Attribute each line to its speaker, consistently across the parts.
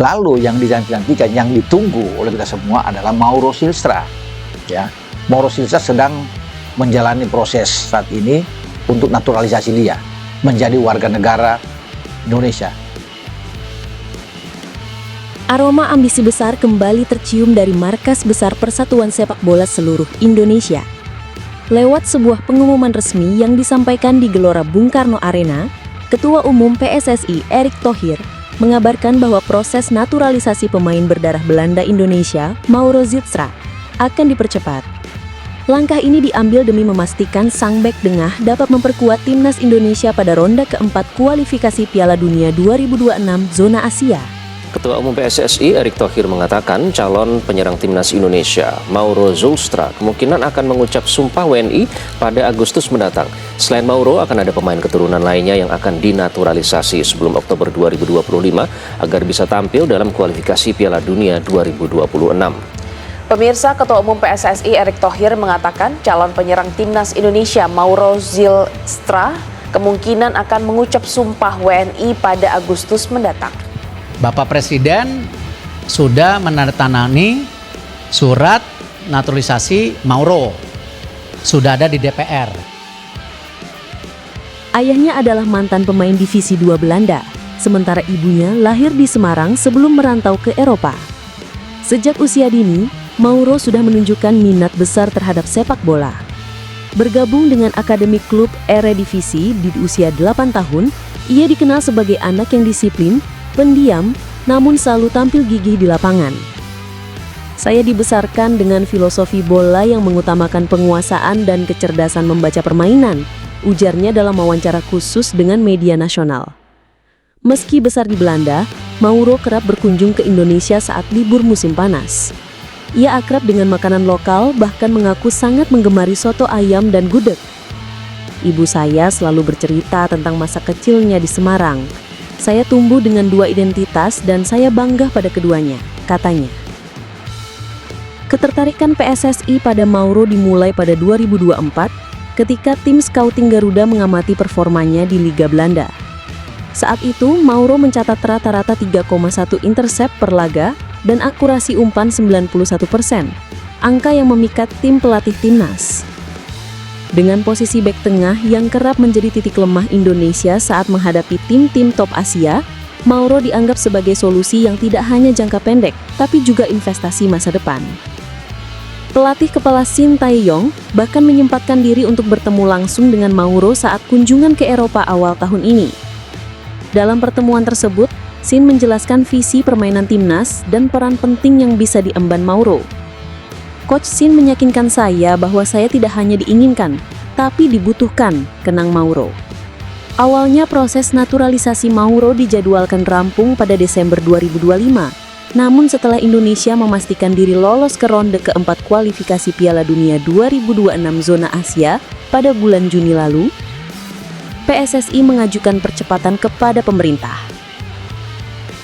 Speaker 1: Lalu yang dinantikan, yang ditunggu oleh kita semua adalah Mauro Silstra. Ya, Mauro Silstra sedang menjalani proses saat ini untuk naturalisasi dia menjadi warga negara Indonesia.
Speaker 2: Aroma ambisi besar kembali tercium dari markas besar Persatuan Sepak Bola seluruh Indonesia. Lewat sebuah pengumuman resmi yang disampaikan di Gelora Bung Karno Arena, Ketua Umum PSSI Erick Thohir mengabarkan bahwa proses naturalisasi pemain berdarah Belanda Indonesia, Mauro Silstra, akan dipercepat. Langkah ini diambil demi memastikan sang bek tengah dapat memperkuat timnas Indonesia pada ronde keempat kualifikasi Piala Dunia 2026 zona Asia.
Speaker 3: Ketua Umum PSSI Erick Thohir mengatakan calon penyerang timnas Indonesia, Mauro Silstra, kemungkinan akan mengucap sumpah WNI pada Agustus mendatang. Selain Mauro, akan ada pemain keturunan lainnya yang akan dinaturalisasi sebelum Oktober 2025 agar bisa tampil dalam kualifikasi Piala Dunia 2026.
Speaker 4: Pemirsa, Ketua Umum PSSI Erick Thohir mengatakan calon penyerang timnas Indonesia, Mauro Silstra, kemungkinan akan mengucap sumpah WNI pada Agustus mendatang.
Speaker 5: Bapak Presiden sudah menandatangani surat naturalisasi Mauro. Sudah ada di DPR.
Speaker 2: Ayahnya adalah mantan pemain Divisi 2 Belanda, sementara ibunya lahir di Semarang sebelum merantau ke Eropa. Sejak usia dini, Mauro sudah menunjukkan minat besar terhadap sepak bola. Bergabung dengan akademi klub Eredivisie di usia 8 tahun, ia dikenal sebagai anak yang disiplin, pendiam, namun selalu tampil gigih di lapangan. Saya dibesarkan dengan filosofi bola yang mengutamakan penguasaan dan kecerdasan membaca permainan, ujarnya dalam wawancara khusus dengan media nasional. Meski besar di Belanda, Mauro kerap berkunjung ke Indonesia saat libur musim panas. Ia akrab dengan makanan lokal, bahkan mengaku sangat menggemari soto ayam dan gudeg. Ibu saya selalu bercerita tentang masa kecilnya di Semarang. Saya tumbuh dengan dua identitas dan saya bangga pada keduanya, katanya. Ketertarikan PSSI pada Mauro dimulai pada 2024 ketika tim scouting Garuda mengamati performanya di Liga Belanda. Saat itu, Mauro mencatat rata-rata 3,1 intercept per laga dan akurasi umpan 91%, angka yang memikat tim pelatih timnas. Dengan posisi bek tengah yang kerap menjadi titik lemah Indonesia saat menghadapi tim-tim top Asia, Mauro dianggap sebagai solusi yang tidak hanya jangka pendek, tapi juga investasi masa depan. Pelatih kepala Shin Tae-yong bahkan menyempatkan diri untuk bertemu langsung dengan Mauro saat kunjungan ke Eropa awal tahun ini. Dalam pertemuan tersebut, Shin menjelaskan visi permainan timnas dan peran penting yang bisa diemban Mauro. Coach Shin meyakinkan saya bahwa saya tidak hanya diinginkan, tapi dibutuhkan, kenang Mauro. Awalnya proses naturalisasi Mauro dijadwalkan rampung pada Desember 2025, namun setelah Indonesia memastikan diri lolos ke ronde keempat kualifikasi Piala Dunia 2026 zona Asia pada bulan Juni lalu, PSSI mengajukan percepatan kepada pemerintah.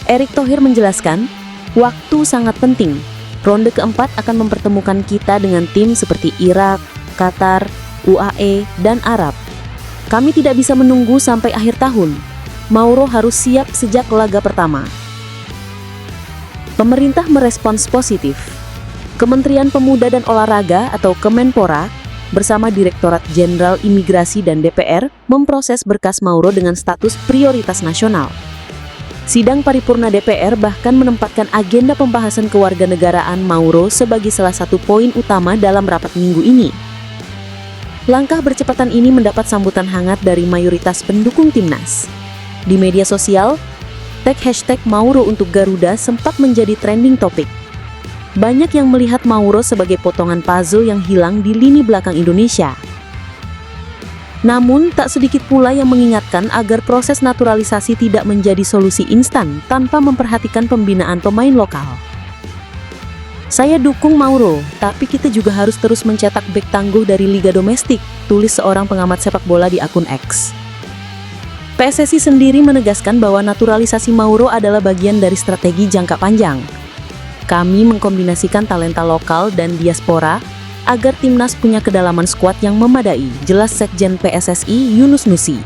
Speaker 2: Erick Thohir menjelaskan, waktu sangat penting. Ronde keempat akan mempertemukan kita dengan tim seperti Irak, Qatar, UAE, dan Arab. Kami tidak bisa menunggu sampai akhir tahun. Mauro harus siap sejak laga pertama. Pemerintah merespons positif. Kementerian Pemuda dan Olahraga atau Kemenpora bersama Direktorat Jenderal Imigrasi dan DPR memproses berkas Mauro dengan status prioritas nasional. Sidang paripurna DPR bahkan menempatkan agenda pembahasan kewarganegaraan Mauro sebagai salah satu poin utama dalam rapat minggu ini. Langkah percepatan ini mendapat sambutan hangat dari mayoritas pendukung timnas. Di media sosial, tag hashtag Mauro untuk Garuda sempat menjadi trending topik. Banyak yang melihat Mauro sebagai potongan puzzle yang hilang di lini belakang Indonesia. Namun, tak sedikit pula yang mengingatkan agar proses naturalisasi tidak menjadi solusi instan tanpa memperhatikan pembinaan pemain lokal. Saya dukung Mauro, tapi kita juga harus terus mencetak bek tangguh dari liga domestik, tulis seorang pengamat sepak bola di akun X. PSSI sendiri menegaskan bahwa naturalisasi Mauro adalah bagian dari strategi jangka panjang. Kami mengkombinasikan talenta lokal dan diaspora agar timnas punya kedalaman skuad yang memadai, jelas Sekjen PSSI Yunus Nusi.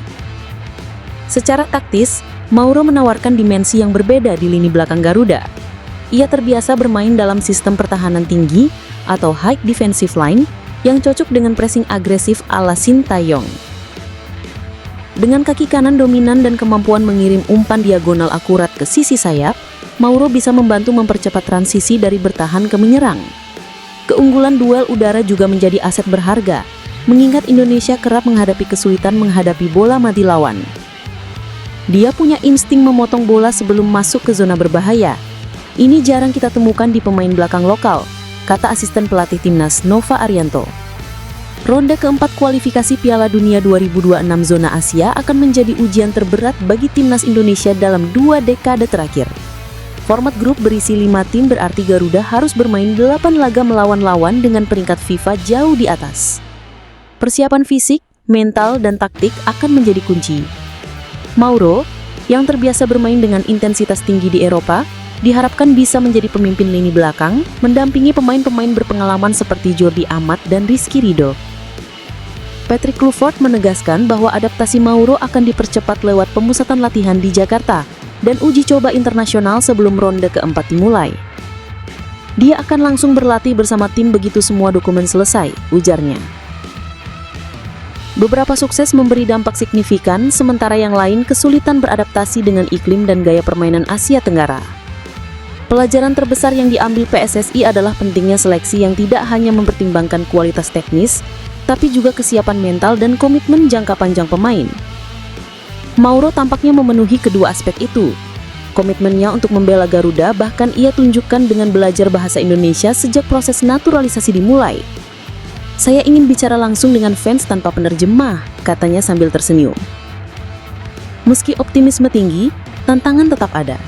Speaker 2: Secara taktis, Mauro menawarkan dimensi yang berbeda di lini belakang Garuda. Ia terbiasa bermain dalam sistem pertahanan tinggi atau high defensive line yang cocok dengan pressing agresif ala Sintayong. Dengan kaki kanan dominan dan kemampuan mengirim umpan diagonal akurat ke sisi sayap, Mauro bisa membantu mempercepat transisi dari bertahan ke menyerang. Keunggulan duel udara juga menjadi aset berharga, mengingat Indonesia kerap menghadapi kesulitan menghadapi bola mati lawan. Dia punya insting memotong bola sebelum masuk ke zona berbahaya. Ini jarang kita temukan di pemain belakang lokal, kata asisten pelatih timnas Nova Arianto. Ronde keempat kualifikasi Piala Dunia 2026 zona Asia akan menjadi ujian terberat bagi timnas Indonesia dalam 2 dekade terakhir. Format grup berisi 5 tim berarti Garuda harus bermain 8 laga melawan lawan dengan peringkat FIFA jauh di atas. Persiapan fisik, mental, dan taktik akan menjadi kunci. Mauro, yang terbiasa bermain dengan intensitas tinggi di Eropa, diharapkan bisa menjadi pemimpin lini belakang, mendampingi pemain-pemain berpengalaman seperti Jordi Amat dan Rizky Ridho. Patrick Kluivert menegaskan bahwa adaptasi Mauro akan dipercepat lewat pemusatan latihan di Jakarta dan uji coba internasional sebelum ronde keempat dimulai. Dia akan langsung berlatih bersama tim begitu semua dokumen selesai, ujarnya. Beberapa sukses memberi dampak signifikan, sementara yang lain kesulitan beradaptasi dengan iklim dan gaya permainan Asia Tenggara. Pelajaran terbesar yang diambil PSSI adalah pentingnya seleksi yang tidak hanya mempertimbangkan kualitas teknis, tapi juga kesiapan mental dan komitmen jangka panjang pemain. Mauro tampaknya memenuhi kedua aspek itu. Komitmennya untuk membela Garuda bahkan ia tunjukkan dengan belajar bahasa Indonesia sejak proses naturalisasi dimulai. Saya ingin bicara langsung dengan fans tanpa penerjemah, katanya sambil tersenyum. Meski optimisme tinggi, tantangan tetap ada.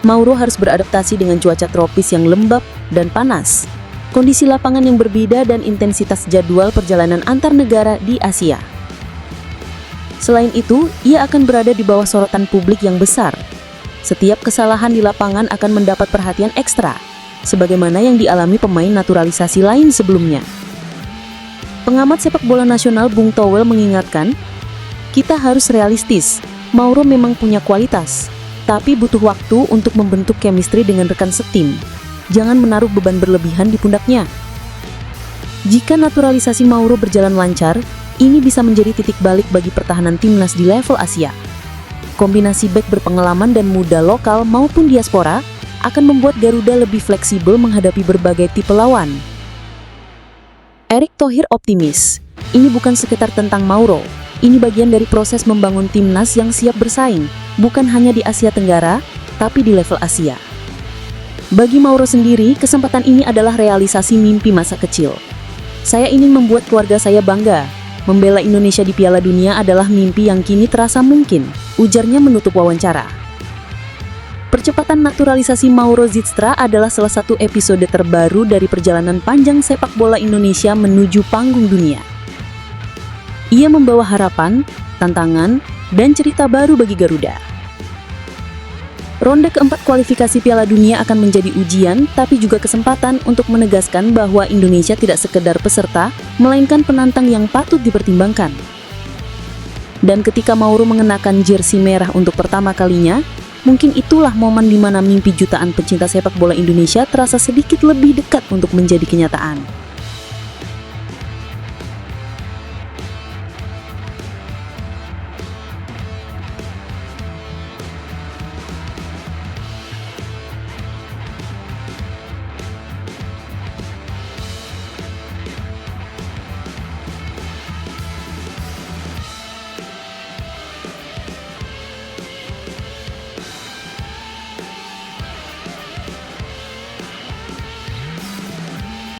Speaker 2: Mauro harus beradaptasi dengan cuaca tropis yang lembab dan panas, kondisi lapangan yang berbeda dan intensitas jadwal perjalanan antar negara di Asia. Selain itu, ia akan berada di bawah sorotan publik yang besar. Setiap kesalahan di lapangan akan mendapat perhatian ekstra, sebagaimana yang dialami pemain naturalisasi lain sebelumnya. Pengamat sepak bola nasional Bung Towel mengingatkan, kita harus realistis, Mauro memang punya kualitas, tapi butuh waktu untuk membentuk chemistry dengan rekan setim. Jangan menaruh beban berlebihan di pundaknya. Jika naturalisasi Mauro berjalan lancar, ini bisa menjadi titik balik bagi pertahanan timnas di level Asia. Kombinasi bek berpengalaman dan muda lokal maupun diaspora akan membuat Garuda lebih fleksibel menghadapi berbagai tipe lawan. Erick Thohir optimis, ini bukan sekedar tentang Mauro, ini bagian dari proses membangun timnas yang siap bersaing, bukan hanya di Asia Tenggara, tapi di level Asia. Bagi Mauro sendiri, kesempatan ini adalah realisasi mimpi masa kecil. Saya ingin membuat keluarga saya bangga. Membela Indonesia di Piala Dunia adalah mimpi yang kini terasa mungkin, ujarnya menutup wawancara. Percepatan naturalisasi Mauro Zilstra adalah salah satu episode terbaru dari perjalanan panjang sepak bola Indonesia menuju panggung dunia. Ia membawa harapan, tantangan, dan cerita baru bagi Garuda. Ronde keempat kualifikasi Piala Dunia akan menjadi ujian, tapi juga kesempatan untuk menegaskan bahwa Indonesia tidak sekedar peserta, melainkan penantang yang patut dipertimbangkan. Dan ketika Mauro mengenakan jersey merah untuk pertama kalinya, mungkin itulah momen di mana mimpi jutaan pecinta sepak bola Indonesia terasa sedikit lebih dekat untuk menjadi kenyataan.